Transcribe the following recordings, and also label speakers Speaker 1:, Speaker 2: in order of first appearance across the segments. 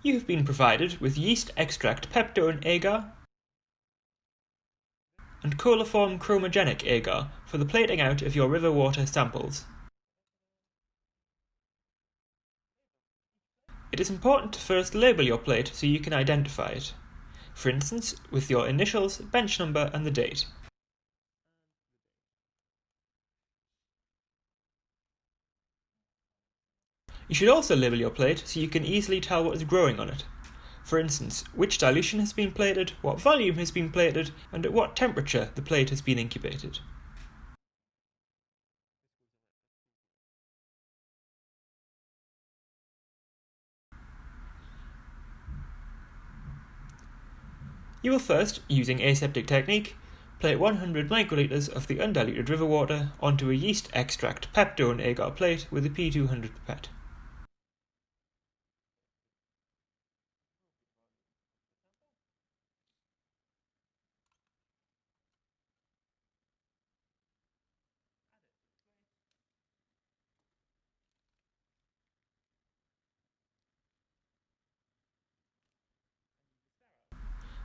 Speaker 1: You have been provided with yeast extract peptone agar and coliform chromogenic agar for the plating out of your river water samples. It is important to first label your plate so you can identify it, for instance with your initials, bench number and the date. You should also label your plate so you can easily tell what is growing on it. For instance, which dilution has been plated, what volume has been plated, and at what temperature the plate has been incubated. You will first, using aseptic technique, plate 100 microliters of the undiluted river water onto a yeast extract peptone agar plate with a P200 pipette.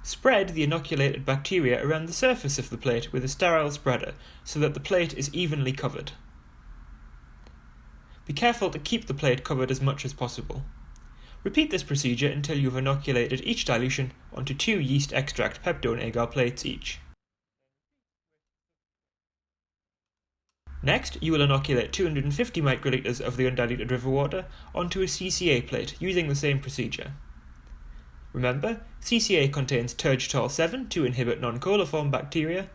Speaker 1: Spread the inoculated bacteria around the surface of the plate with a sterile spreader so that the plate is evenly covered. Be careful to keep the plate covered as much as possible. Repeat this procedure until you have inoculated each dilution onto 2 yeast extract peptone agar plates each. Next, you will inoculate 250 microliters of the undiluted river water onto a CCA plate using the same procedure. Remember, CCA contains tergital-7 to inhibit non-coliform bacteria,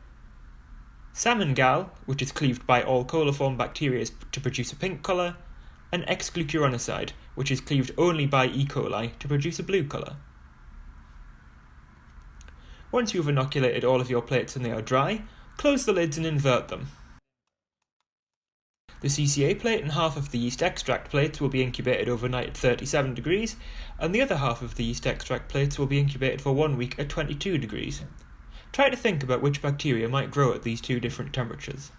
Speaker 1: salmon gal, which is cleaved by all coliform bacteria to produce a pink colour, and X-glucuronicide, which is cleaved only by E. coli to produce a blue colour. Once you have inoculated all of your plates and they are dry, close the lids and invert them. The CCA plate and half of the yeast extract plates will be incubated overnight at 37 degrees, and the other half of the yeast extract plates will be incubated for 1 week at 22 degrees. Try to think about which bacteria might grow at these 2 different temperatures.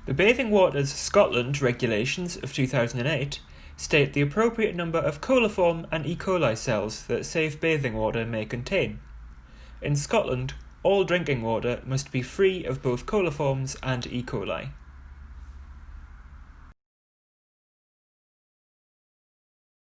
Speaker 1: The Bathing Waters Scotland regulations of 2008 state the appropriate number of coliform and E. coli cells that safe bathing water may contain. In Scotland, all drinking water must be free of both coliforms and E. coli.